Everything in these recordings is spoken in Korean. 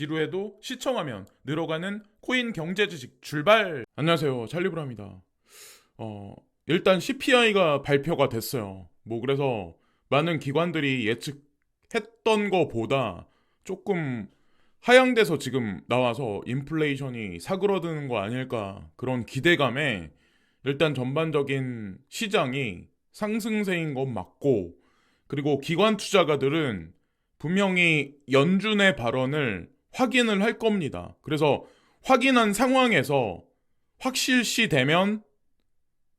지루해도 시청하면 늘어가는 코인 경제 지식 출발! 안녕하세요. 찰리브라입니다. 일단 CPI가 발표가 됐어요. 그래서 많은 기관들이 예측했던 거보다 조금 하향돼서 지금 나와서 인플레이션이 사그러드는 거 아닐까 그런 기대감에 일단 전반적인 시장이 상승세인 건 맞고, 그리고 기관 투자가들은 분명히 연준의 발언을 확인을 할 겁니다. 그래서 확인한 상황에서 확실시 되면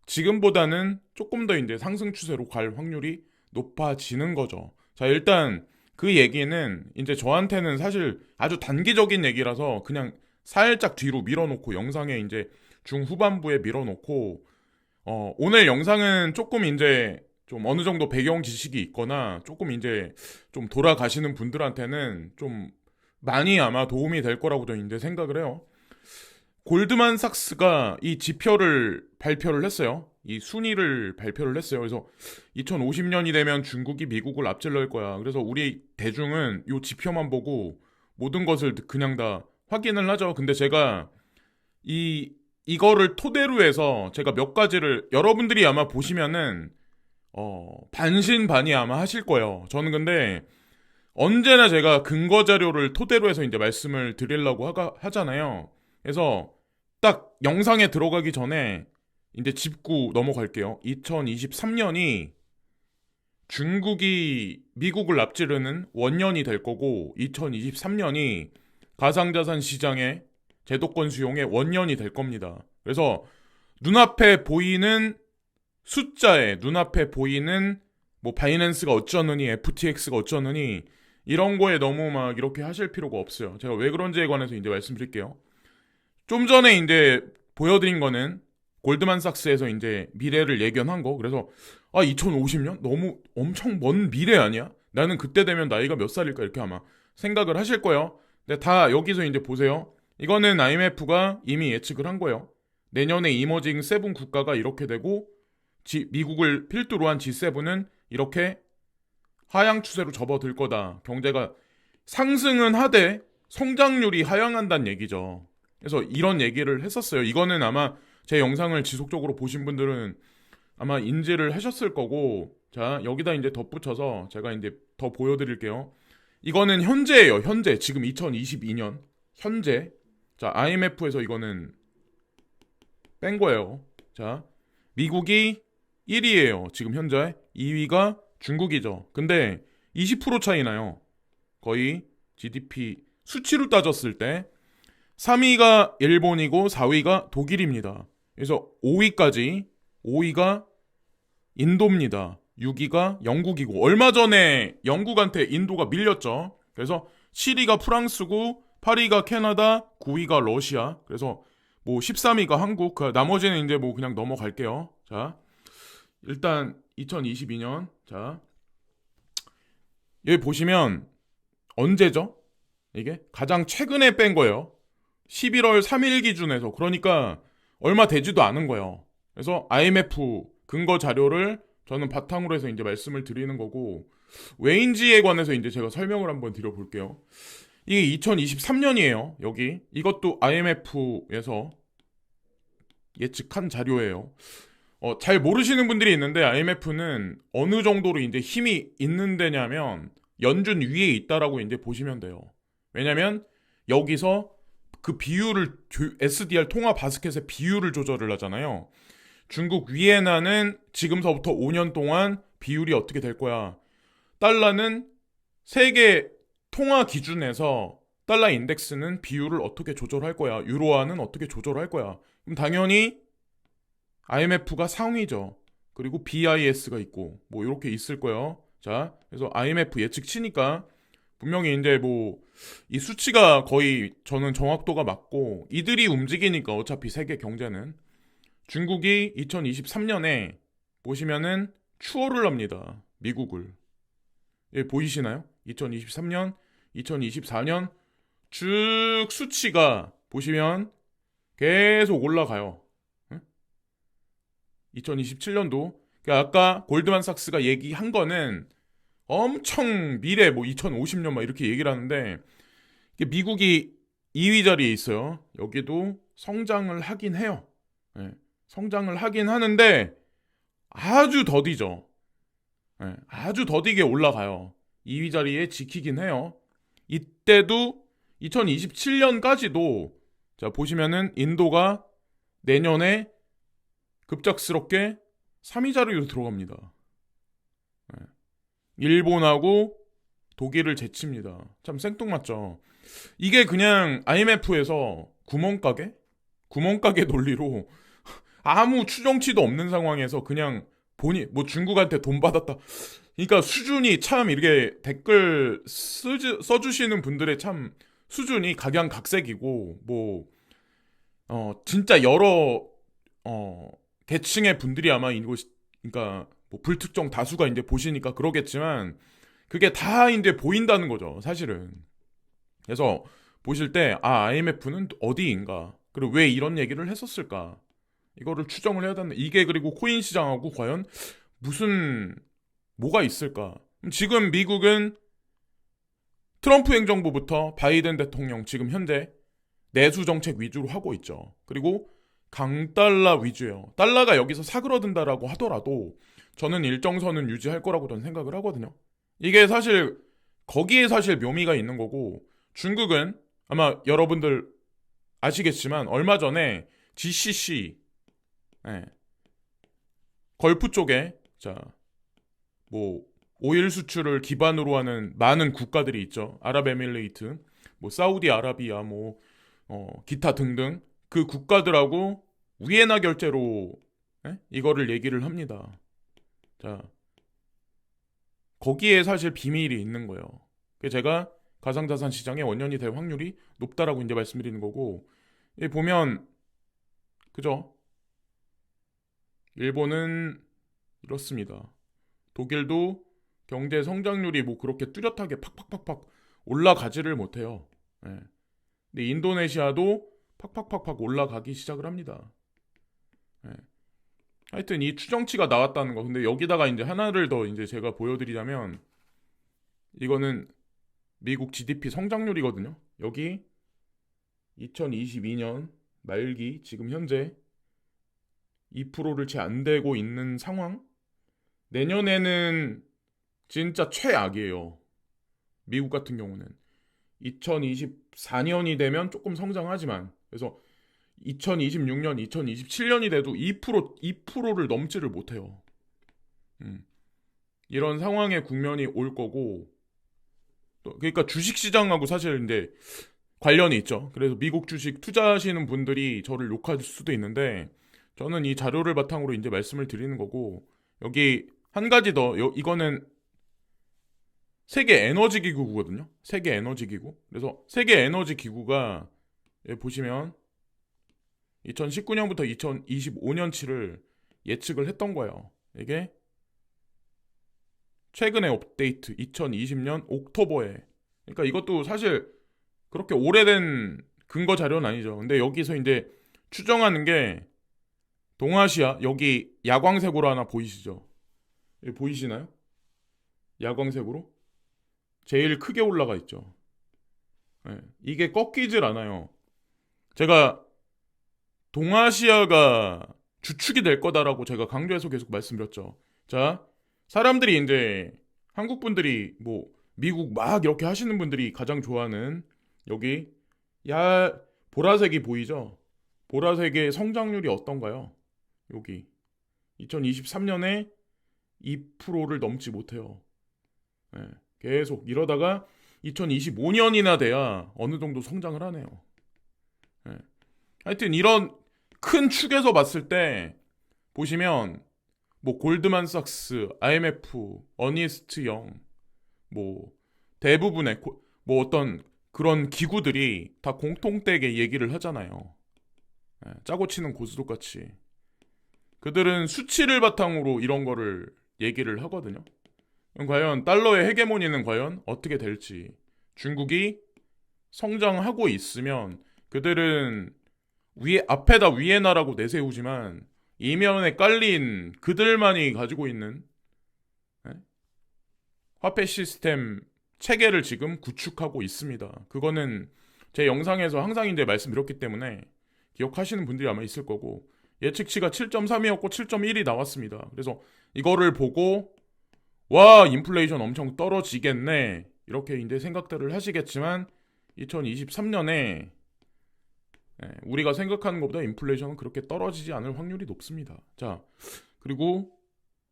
지금보다는 조금 더 이제 상승 추세로 갈 확률이 높아지는 거죠. 자, 일단 그 얘기는 이제 저한테는 사실 아주 단기적인 얘기라서 그냥 살짝 뒤로 밀어놓고 영상에 이제 중후반부에 밀어놓고, 오늘 영상은 조금 이제 좀 어느 정도 배경 지식이 있거나 조금 이제 좀 돌아가시는 분들한테는 좀 많이 아마 도움이 될 거라고 저는 이제 생각을 해요. 골드만삭스가 이 지표를 발표를 했어요. 이 순위를 발표를 했어요. 그래서 2050년이 되면 중국이 미국을 앞질러올 거야. 그래서 우리 대중은 이 지표만 보고 모든 것을 그냥 다 확인을 하죠. 근데 제가 이거를 토대로 해서 제가 몇 가지를 여러분들이 아마 보시면은 반신반의 아마 하실 거예요. 저는 근데 언제나 제가 근거 자료를 토대로 해서 이제 말씀을 드리려고 하잖아요. 그래서 딱 영상에 들어가기 전에 이제 짚고 넘어갈게요. 2023년이 중국이 미국을 앞지르는 원년이 될 거고, 2023년이 가상자산 시장의 제도권 수용의 원년이 될 겁니다. 그래서 눈앞에 보이는 숫자에, 눈앞에 보이는 뭐 바이낸스가 어쩌느니 FTX가 어쩌느니 이런 거에 너무 막 이렇게 하실 필요가 없어요. 제가 왜 그런지에 관해서 이제 말씀드릴게요. 좀 전에 이제 보여드린 거는 골드만삭스에서 이제 미래를 예견한 거. 그래서 2050년? 너무 엄청 먼 미래 아니야? 나는 그때 되면 나이가 몇 살일까? 이렇게 아마 생각을 하실 거예요. 근데 다 여기서 이제 보세요. 이거는 IMF가 이미 예측을 한 거예요. 내년에 이머징 7 국가가 이렇게 되고, 미국을 필두로 한 G7은 이렇게 하향 추세로 접어들 거다. 경제가 상승은 하되 성장률이 하향한다는 얘기죠. 그래서 이런 얘기를 했었어요. 이거는 아마 제 영상을 지속적으로 보신 분들은 아마 인지를 하셨을 거고, 자, 여기다 이제 덧붙여서 제가 이제 더 보여드릴게요. 이거는 현재예요. 현재. 지금 2022년. 현재. 자, IMF에서 이거는 뺀 거예요. 자, 미국이 1위예요. 지금 현재. 2위가 중국이죠. 근데 20% 차이 나요. 거의 GDP 수치로 따졌을 때 3위가 일본이고 4위가 독일입니다. 그래서 5위가 인도입니다. 6위가 영국이고, 얼마 전에 영국한테 인도가 밀렸죠. 그래서 7위가 프랑스고 8위가 캐나다, 9위가 러시아. 그래서 뭐 13위가 한국. 나머지는 이제 뭐 그냥 넘어갈게요. 자, 일단 2022년. 자, 여기 보시면 언제죠? 이게 가장 최근에 뺀 거예요. 11월 3일 기준에서. 그러니까 얼마 되지도 않은 거예요. 그래서 IMF 근거 자료를 저는 바탕으로 해서 이제 말씀을 드리는 거고, 왜인지에 관해서 이제 제가 설명을 한번 드려볼게요. 이게 2023년이에요. 여기 이것도 IMF에서 예측한 자료예요. 잘 모르시는 분들이 있는데, IMF는 어느 정도로 이제 힘이 있는 데냐면 연준 위에 있다라고 이제 보시면 돼요. 왜냐면 여기서 그 비율을 SDR 통화 바스켓의 비율을 조절을 하잖아요. 중국 위에나는 지금서부터 5년 동안 비율이 어떻게 될 거야. 달러는 세계 통화 기준에서 달러 인덱스는 비율을 어떻게 조절할 거야. 유로화는 어떻게 조절할 거야. 그럼 당연히 IMF가 상위죠. 그리고 BIS가 있고 뭐 이렇게 있을 거예요. 자, 그래서 IMF 예측치니까 분명히 이제 뭐 이 수치가 거의 저는 정확도가 맞고, 이들이 움직이니까 어차피 세계 경제는. 중국이 2023년에 보시면은 추월을 합니다. 미국을. 예, 보이시나요? 2023년, 2024년 쭉 수치가 보시면 계속 올라가요. 2027년도. 그러니까 아까 골드만삭스가 얘기한 거는 엄청 미래, 뭐 2050년 막 이렇게 얘기를 하는데, 이게 미국이 2위 자리에 있어요. 여기도 성장을 하긴 해요. 예, 성장을 하긴 하는데 아주 더디죠. 예, 아주 더디게 올라가요. 2위 자리에 지키긴 해요. 이때도 2027년까지도 자 보시면은 인도가 내년에 급작스럽게 3위 자리로 들어갑니다. 예, 일본하고 독일을 제칩니다. 참 생뚱맞죠. 이게 그냥 IMF에서 구멍가게 논리로 아무 추정치도 없는 상황에서 그냥 본인 뭐 중국한테 돈 받았다. 그러니까 수준이 참 이렇게 댓글 써주시는 분들의 참 수준이 각양각색이고 뭐 진짜 여러 계층의 분들이 아마 이거 그러니까 뭐 불특정 다수가 이제 보시니까 그러겠지만 그게 다 이제 보인다는 거죠 사실은. 그래서 보실 때 IMF는 어디인가 그리고 왜 이런 얘기를 했었을까 이거를 추정을 해야 되는 이게 그리고 코인 시장하고 과연 무슨 뭐가 있을까. 지금 미국은 트럼프 행정부부터 바이든 대통령 지금 현재 내수 정책 위주로 하고 있죠. 그리고 강달러 위주예요. 달러가 여기서 사그러든다라고 하더라도 저는 일정선은 유지할 거라고 저는 생각을 하거든요. 이게 사실 거기에 사실 묘미가 있는 거고 중국은 아마 여러분들 아시겠지만 얼마 전에 GCC 걸프 쪽에 뭐 오일 수출을 기반으로 하는 많은 국가들이 있죠. 아랍에미레이트, 뭐 사우디아라비아, 뭐 기타 등등 그 국가들하고 위에나 결제로 이거를 얘기를 합니다. 자, 거기에 사실 비밀이 있는 거예요. 제가 가상자산 시장의 원년이 될 확률이 높다라고 이제 말씀드리는 거고, 보면 그죠? 일본은 이렇습니다. 독일도 경제 성장률이 뭐 그렇게 뚜렷하게 팍팍팍팍 올라가지를 못해요. 예. 근데 인도네시아도 팍팍팍팍 올라가기 시작을 합니다. 예. 하여튼 이 추정치가 나왔다는 거. 근데 여기다가 이제 하나를 더 이제 제가 보여드리자면 이거는 미국 GDP 성장률이거든요. 여기 2022년 말기 지금 현재 2%를 채 안 되고 있는 상황. 내년에는 진짜 최악이에요. 미국 같은 경우는 2024년이 되면 조금 성장하지만 그래서 2026년, 2027년이 돼도 2%를 넘지를 못해요. 이런 상황의 국면이 올 거고 또 그러니까 주식 시장하고 사실 이제 관련이 있죠. 그래서 미국 주식 투자하시는 분들이 저를 욕할 수도 있는데 저는 이 자료를 바탕으로 이제 말씀을 드리는 거고 여기 한 가지 더 이거는 세계 에너지 기구거든요. 세계 에너지 기구. 그래서 세계 에너지 기구가 보시면 2019년부터 2025년치를 예측을 했던 거예요. 이게 최근에 업데이트 2020년 옥토버에. 그러니까 이것도 사실 그렇게 오래된 근거 자료는 아니죠. 근데 여기서 이제 추정하는 게 동아시아 여기 야광색으로 하나 보이시죠? 보이시나요? 야광색으로 제일 크게 올라가 있죠. 이게 꺾이질 않아요. 제가 동아시아가 주축이 될 거다라고 제가 강조해서 계속 말씀드렸죠. 자, 사람들이 이제 한국 분들이 뭐 미국 막 이렇게 하시는 분들이 가장 좋아하는 여기 보라색이 보이죠? 보라색의 성장률이 어떤가요? 여기 2023년에 2%를 넘지 못해요. 계속 이러다가 2025년이나 돼야 어느 정도 성장을 하네요. 하여튼 이런 큰 축에서 봤을 때 보시면 뭐 골드만삭스, IMF, 어니스트 영, 뭐 대부분의 뭐 어떤 그런 기구들이 다 공통되게 얘기를 하잖아요. 짜고 치는 고스톱같이 그들은 수치를 바탕으로 이런 거를 얘기를 하거든요. 그럼 과연 달러의 헤게모니는 과연 어떻게 될지 중국이 성장하고 있으면 그들은 앞에다 위에나라고 내세우지만 이면에 깔린 그들만이 가지고 있는 화폐 시스템 체계를 지금 구축하고 있습니다. 그거는 제 영상에서 항상 이제 말씀드렸기 때문에 기억하시는 분들이 아마 있을 거고, 예측치가 7.3이었고 7.1이 나왔습니다. 그래서 이거를 보고 와, 인플레이션 엄청 떨어지겠네, 이렇게 이제 생각들을 하시겠지만 2023년에 우리가 생각하는 것보다 인플레이션은 그렇게 떨어지지 않을 확률이 높습니다. 자, 그리고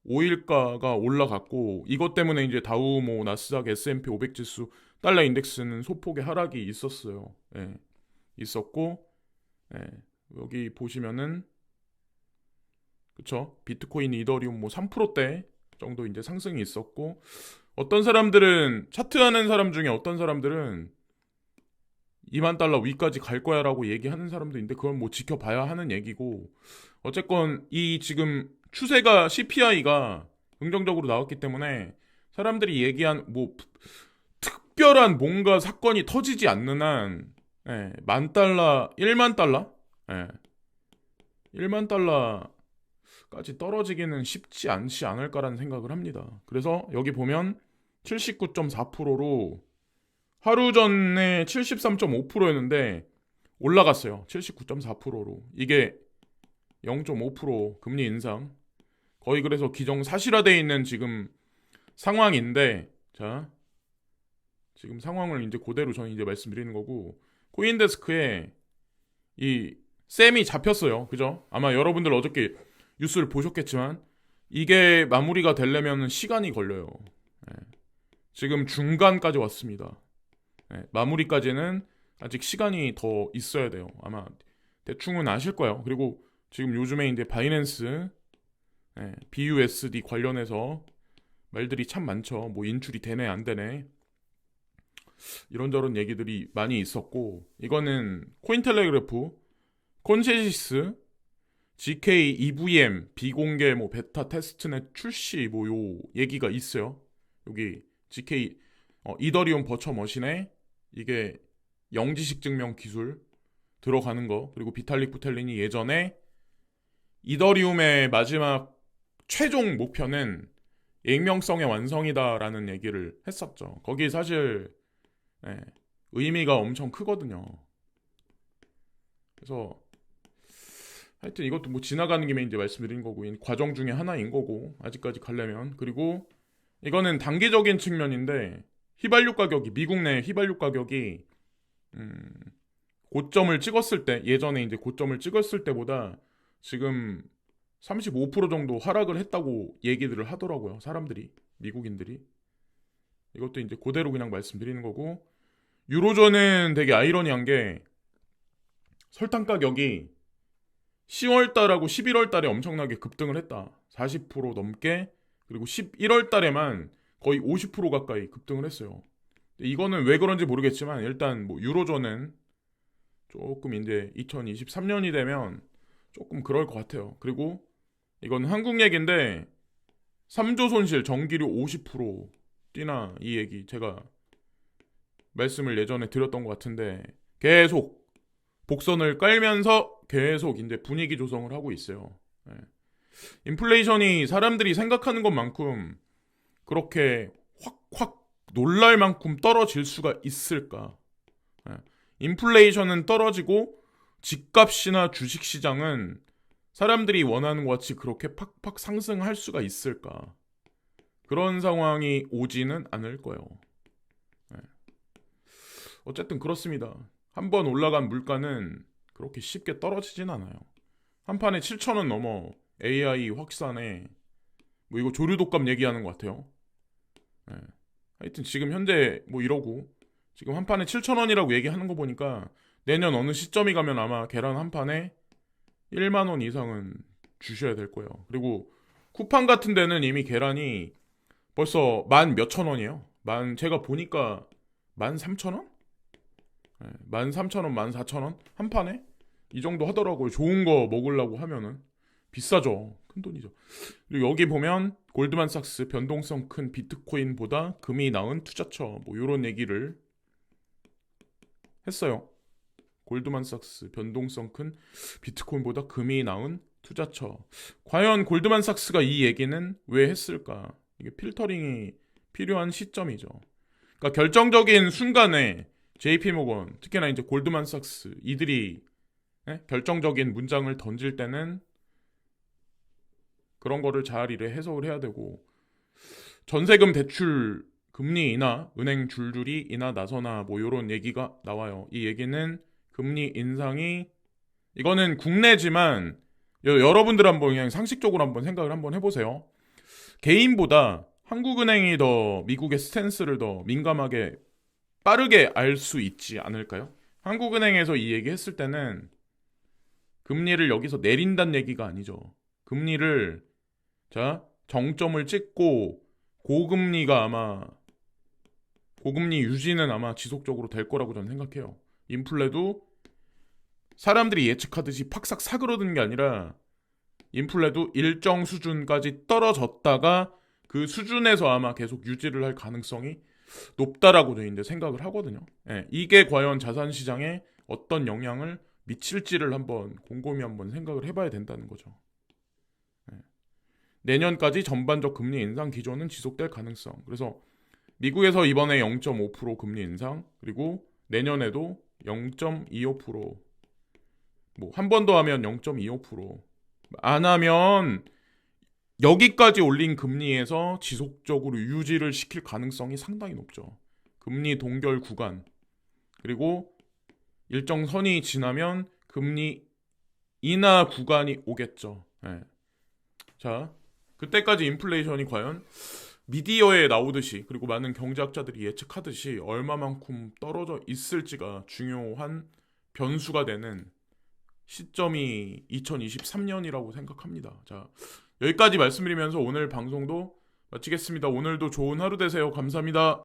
오일가가 올라갔고, 이것 때문에 이제 다우, 뭐 나스닥, S&P 500 지수, 달러 인덱스는 소폭의 하락이 있었어요. 있었고, 여기 보시면은, 그쵸? 비트코인, 이더리움 뭐 3%대 정도 이제 상승이 있었고, 어떤 사람들은, 차트하는 사람 중에 어떤 사람들은 2만 달러 위까지 갈 거야라고 얘기하는 사람도 있는데, 그건 뭐 지켜봐야 하는 얘기고, 어쨌건 이 지금 추세가, CPI가 긍정적으로 나왔기 때문에 사람들이 얘기한 뭐 특별한 뭔가 사건이 터지지 않는 한, 10,000달러, 1만 달러? 1만 달러까지 떨어지기는 쉽지 않지 않을까라는 생각을 합니다. 그래서 여기 보면 79.4%로 하루 전에 73.5%였는데 올라갔어요. 79.4%로. 이게 0.5% 금리 인상. 거의 그래서 기정사실화되어 있는 지금 상황인데, 자, 지금 상황을 이제 그대로 저는 이제 말씀드리는 거고, 코인데스크에 이 셈이 잡혔어요. 그죠? 아마 여러분들 어저께 뉴스를 보셨겠지만 이게 마무리가 되려면 시간이 걸려요. 지금 중간까지 왔습니다. 마무리까지는 아직 시간이 더 있어야 돼요. 아마 대충은 아실 거예요. 그리고 지금 요즘에 이제 바이낸스, BUSD 관련해서 말들이 참 많죠. 뭐 인출이 되네 안 되네, 이런저런 얘기들이 많이 있었고, 이거는 코인텔레그래프 콘세시스 GK EVM 비공개 뭐 베타 테스트넷 출시 뭐 요 얘기가 있어요. 여기 GK 이더리움 버처 머신에 이게 영지식 증명 기술 들어가는 거, 그리고 비탈릭 부텔린이 예전에 이더리움의 마지막 최종 목표는 익명성의 완성이다라는 얘기를 했었죠. 거기 사실 의미가 엄청 크거든요. 그래서 하여튼 이것도 뭐 지나가는 김에 이제 말씀드린 거고, 과정 중에 하나인 거고, 아직까지 가려면. 그리고 이거는 단기적인 측면인데, 휘발유 가격이, 미국 내 휘발유 가격이 고점을 찍었을 때, 예전에 이제 고점을 찍었을 때보다 지금 35% 정도 하락을 했다고 얘기들을 하더라고요. 사람들이, 미국인들이. 이것도 이제 그대로 그냥 말씀드리는 거고, 유로존은 되게 아이러니한 게, 설탕 가격이 10월 달하고 11월 달에 엄청나게 급등을 했다. 40% 넘게. 그리고 11월 달에만 거의 50% 가까이 급등을 했어요. 이거는 왜 그런지 모르겠지만 일단 뭐 유로존은 조금 이제 2023년이 되면 조금 그럴 것 같아요. 그리고 이건 한국 얘기인데 3조 손실, 전기료 50% 뛰나, 이 얘기 제가 말씀을 예전에 드렸던 것 같은데, 계속 복선을 깔면서 계속 이제 분위기 조성을 하고 있어요. 인플레이션이 사람들이 생각하는 것만큼 그렇게 확 놀랄 만큼 떨어질 수가 있을까? 인플레이션은 떨어지고 집값이나 주식시장은 사람들이 원하는 것 같이 그렇게 팍팍 상승할 수가 있을까? 그런 상황이 오지는 않을 거예요. 어쨌든 그렇습니다. 한번 올라간 물가는 그렇게 쉽게 떨어지진 않아요. 한 판에 7,000원 넘어. AI 확산에 뭐 이거 조류독감 얘기하는 것 같아요. 하여튼 지금 현재 뭐 이러고, 지금 한 판에 7,000원이라고 얘기하는 거 보니까 내년 어느 시점이 가면 아마 계란 한 판에 1만 원 이상은 주셔야 될 거예요. 그리고 쿠팡 같은 데는 이미 계란이 벌써 만 몇천 원이에요. 제가 보니까 13,000원? 13,000원, 14,000원? 한 판에? 이 정도 하더라고요. 좋은 거 먹으려고 하면은. 비싸죠. 큰 돈이죠. 그리고 여기 보면 골드만삭스 변동성 큰 비트코인보다 금이 나은 투자처, 뭐 이런 얘기를 했어요. 골드만삭스 변동성 큰 비트코인보다 금이 나은 투자처. 과연 골드만삭스가 이 얘기는 왜 했을까? 이게 필터링이 필요한 시점이죠. 그러니까 결정적인 순간에 JP모건, 특히나 이제 골드만삭스 이들이 결정적인 문장을 던질 때는 그런 거를 잘 이래 해석을 해야 되고, 전세금 대출 금리 인하, 은행 줄줄이 인하 나서나 뭐 이런 얘기가 나와요. 이 얘기는 금리 인상이, 이거는 국내지만 여러분들 한번 그냥 상식적으로 한번 생각을 한번 해보세요. 개인보다 한국은행이 더 미국의 스탠스를 더 민감하게 빠르게 알 수 있지 않을까요? 한국은행에서 이 얘기 했을 때는 금리를 여기서 내린다는 얘기가 아니죠. 금리를, 자, 정점을 찍고 고금리 유지는 아마 지속적으로 될 거라고 저는 생각해요. 인플레도 사람들이 예측하듯이 팍싹 사그러드는 게 아니라 인플레도 일정 수준까지 떨어졌다가 그 수준에서 아마 계속 유지를 할 가능성이 높다라고 저는 이제 생각을 하거든요. 예, 이게 과연 자산 시장에 어떤 영향을 미칠지를 한번 곰곰이 한번 생각을 해봐야 된다는 거죠. 예. 내년까지 전반적 금리 인상 기조는 지속될 가능성. 그래서 미국에서 이번에 0.5% 금리 인상, 그리고 내년에도 0.25%, 뭐 한 번 더 하면 0.25%, 안 하면 여기까지 올린 금리에서 지속적으로 유지를 시킬 가능성이 상당히 높죠. 금리 동결 구간, 그리고 일정 선이 지나면 금리 인하 구간이 오겠죠. 예. 자, 그때까지 인플레이션이 과연 미디어에 나오듯이, 그리고 많은 경제학자들이 예측하듯이 얼마만큼 떨어져 있을지가 중요한 변수가 되는 시점이 2023년이라고 생각합니다. 자, 여기까지 말씀드리면서 오늘 방송도 마치겠습니다. 오늘도 좋은 하루 되세요. 감사합니다.